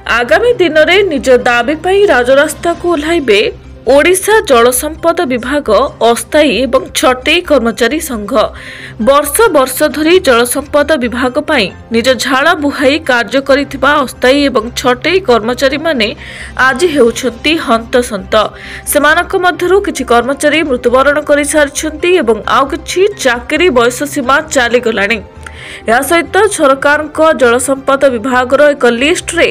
आगामी दिन में निज दाबी पाई राजरास्ता को ओह्लाइबे ओडिशा जल संपद विभाग अस्थायी एवं छटेई कर्मचारी संघ। वर्ष वर्ष धरी जल संपद विभाग पाई निज झाड़ बुहाई कार्य करिथिबा अस्थायी एवं छटेई कर्मचारी माने आज हेउछंती हंतसंत। सेमानक मध्यरु किछि कर्मचारी मृत्युवरण करि सारिछंती एवं आउ किछि चाकरी बयस सीमा चाली गलाणी। या सहित सरकार जल संपद विभाग एक लिस्ट रे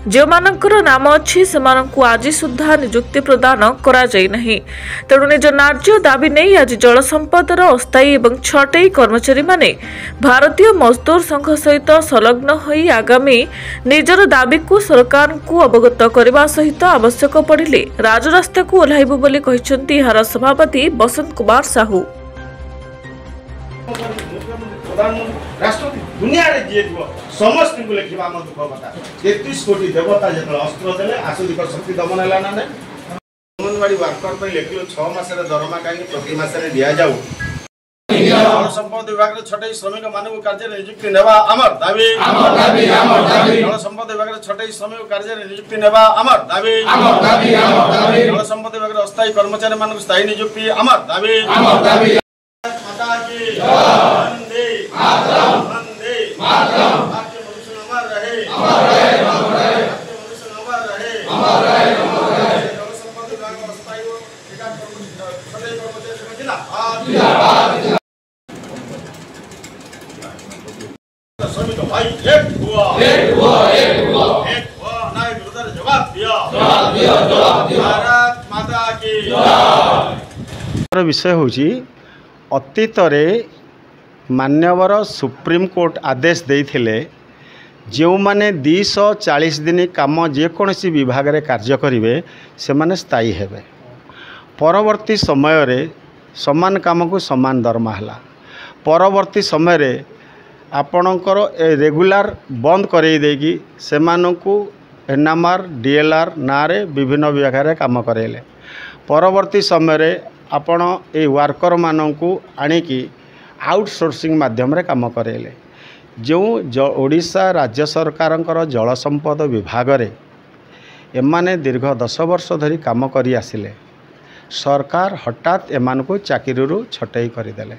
जो मानकर नाम अच्छी सेमानंकु आज सुधा नियुक्ति प्रदान करा जाई नहीं। तेणु निज न्याय्य दाबी नहीं आज जल संपदर अस्थायी एवं छटेई कर्मचारी माने भारतीय मजदूर संघ सहित संलग्न होई आगामी निजर दाबी को सरकार को अवगत करने सहित आवश्यक पड़िले राजरास्ता को ओह्लाइबु बोली कहिसंती एहार सभापति बसंत कुमार साहू। राष्ट्रपति दुनिया रे जे दिवो समस्त को लेखिबा हम दुख कथा 33 कोटी देवता जतल अस्त्र देले आसुदिक शक्ति दमन हला ना ने अंगनवाड़ी वर्कर पे लेखिलो 6 मास रे दरमा काई प्रति मास रे दिया जाऊ। जल संपद विभाग रे छटेई श्रमिक मानव कार्य नियुक्ति नेबा अमर दाबी जल संपद विभाग रे छटेई श्रमिक कार्य नियुक्ति नेबा अमर दाबी जल संपद विभाग रे अस्थायी कर्मचारी मानव स्थायी नियुक्ति अमर दाबी माता की वंदे मातरम वंदे मातरम। आपके मनुष्य अमर रहे आपके मनुष्य अमर रहे जल संपद विभाग अस्थायी छटेई कर्मचारी जिंदाबाद। श्रमिक भाई एक हुआ नाय विरुद्ध जवाब दिया भारत माता की। विषय होची अतीत मान्यवर सुप्रीम कोर्ट आदेश देइथिले जो माने 240 दिन काम जेकोसी विभाग रे कार्य करिवे से माने स्थायी हेबे। परवर्ती समय रे समान काम को समान दरमा हला। परवर्ती समय रे आपणकर रेगुलर बंद करई देगी सेमानकु एनएमआर डीएलआर नारे विभिन्न विभाग रे काम करेले। परवर्ती समय रे आपण ए वर्कर मानकु आनिकी आउटसोर्सिंग माध्यम रे काम करेले। जो ओडिशा राज्य सरकारंकर जल संपद विभाग रे एमाने दीर्घ 10 वर्ष धरी काम करी आसिले सरकार हठात एमानकु चाकरीरू छटेई करदेले।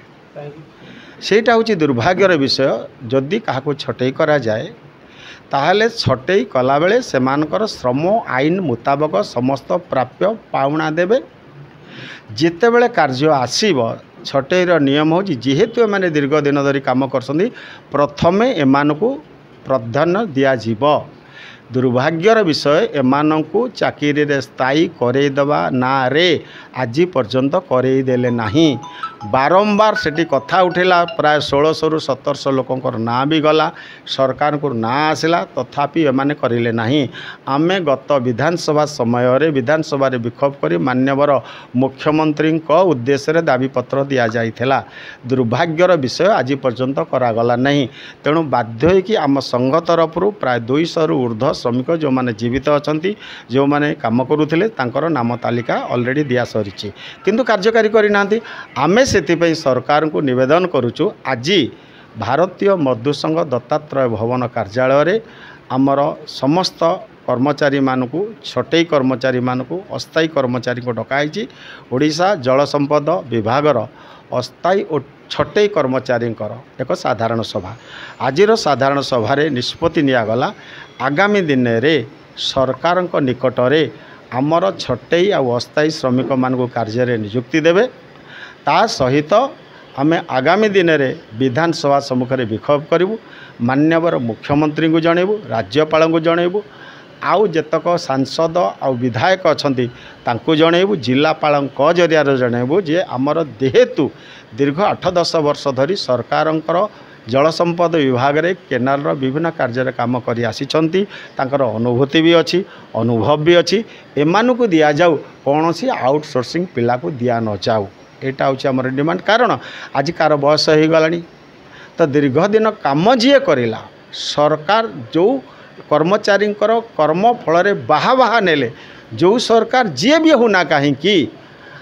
सेटा होची दुर्भाग्यर विषय। जदि काहाकु छटेई करा जाए ताहले छटेई कला बेले सेमानकर श्रम आईन मुताबक समस्त प्राप्य पाउना देबे। जितेबले कार्य आसीब छटेईर नियम होची जेहेतु एमाने दीर्घ दिन धरी काम करसंदी प्रथमे एमानकु प्राधान्य दिया जीवो। दुर्भाग्यर विषय एमानकु चाकरी रे स्थायी करे दबा ना रे आज पर्यंत करे देले नाही। बारंबार सेठी कथा उठेला प्राय 1600 रु 1700 लोकंकर ना भी गला सरकार को ना आसला तथापि एमाने करिले नाही। आमे गत विधानसभा समय रे विधानसभा रे विक्षोभ करी मान्यवर मुख्यमंत्री को उद्देश्य रे दाबी पत्र दिया जाइथेला। दुर्भाग्यर विषय आज पर्यंत करा गला नहीं। तेणु बाध्य होई कि आम संघ तरफ प्राय 200 रु ऊर्ध्व श्रमिक जो माने जीवित अछंती जो माने काम करूथिले तांकर नाम तालिका ऑलरेडी दिया सरिछि किंतु कार्यकारी करि नांती। आमे सेतिपई सरकार को निवेदन करूछु आज भारतीय मजदूर संघ दत्तात्रय भवन कार्यालय रे आमर समस्त कर्मचारी मानकु छटेई कर्मचारी मानकु अस्थायी कर्मचारी को डकाई ओडिशा जल संपद विभागर अस्थायी और छटेई कर्मचारी एक साधारण सभा। आजिर साधारण सभा रे निष्पत्ति नियागला आगामी दिन रे सरकार निकट रे आमर छटेई आ अस्थायी श्रमिक मानकु कार्य रे नियुक्ति देबे। ता सहित आमे आगामी दिन रे विधानसभा सम्मुख रे विक्षोभ करिवु। मान्यवर मुख्यमंत्री को जणेबु राज्यपाल को जणेबु आउ जेतक सांसद आ विधायक अछंती तांको जणेबु जिलापाल जरिया जणेबु जे आमर जेहेतु दीर्घ 8-10 वर्ष धरी सरकारंकर जल संपद विभाग रे केनाल रो विभिन्न कार्य काम करी आसीचंती तांकर अनुभूति भी अच्छी अनुभव भी अच्छी एमानकु दिया जाऊ कौनसी आउटसोर्सिंग पिला को दिया न जाऊ। एटा होची हमर डिमांड। कारण आज कार बयस हो गलानी तो दीर्घ दिन काम जी करिला सरकार जो कर्मचारी कर्म फल बाहा बाहा नेले जो सरकार जी भी हो ना कहीं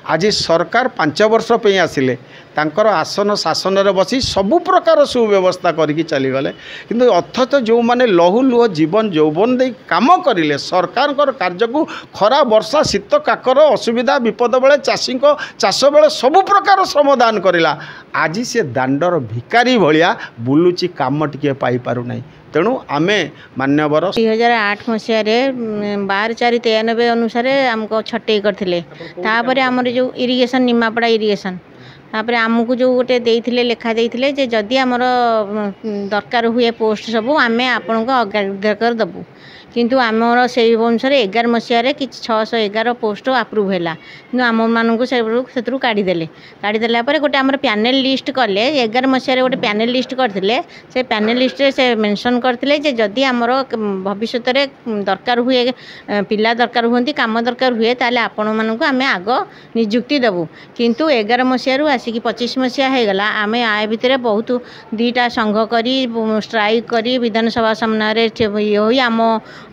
आज सरकार 5 वर्ष पे आसिले तांकर आसन शासन रे बसी सबु प्रकार सुव्यवस्था करके चलीगले किंतु अथच जो माने लहु लुह जीवन यौवन दे काम करिले सरकार कार्य को खरा वर्षा शीत काकर असुविधा विपद बेले चाषी चाष बेले सबु प्रकार श्रमदान करिला आज से दांडर भिकारी भलिया बुलुची काम टिके पाई पारु नाही तेणु आमे मान्यवर 2008 मसीह 12/4/93 अनुसार आमको छटई करथिले तापरे हमर जो इरिगेशन निमापड़ा इरिगेशन तापर आमको जो गोटे देइथिले लेखा देइथिले जे जदि हमर दरकार हुए पोस्ट सबू आमे आपन को अग्राधिकार दबु किंतु आमर से अनुसार 11 मसीह कि 611 पोस्ट अप्रूव है कि आम मानक से काढ़ीदे काढ़ीदेला गोटे आम पैनल लिस्ट कले 11 मसीह गोटे पैनल लिस्ट करते से पैनल लिस्ट से मेंशन करते जदि आमर भविष्य दरकार हुए पिला दरकार हुए काम दरकार हुए ताले आपण मानक आम आग निजुक्ति देवु किंतु 11 मसीह आसिक 25 मसीहा हो गला आम आ भितर बहुत 2टा संघ करी स्ट्राइक करी विधानसभा सामने ये आम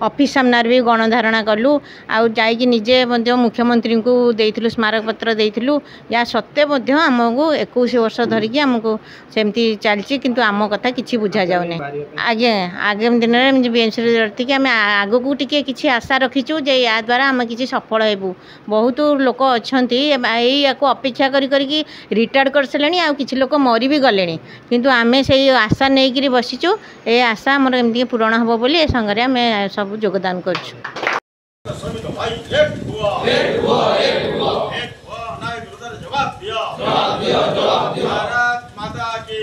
ऑफिस सामने भी गणधारणा कलु आइक निजे मुख्यमंत्री को देइथिलु स्मारक पत्र देइथिलु या सत्ते आमको 21 वर्ष धरिकी आमको सेमती चलती किंतु आम कथा किसी बुझा जाऊनी आगे आगामी दिन में बीएमसी आम आग को टिके किसी आशा रखीचु जे या द्वारा आम किसी सफल हेबु बहुत लोक अच्छा को अपेक्षा करी रिटायर्ड कर सारे आ किसी लोक मरी भी गले किंतु आम से आशा नहीं बसीचु ये आशा आमर एमती पूरण हम बोली संगे आम सब योगदान कर भारत माता की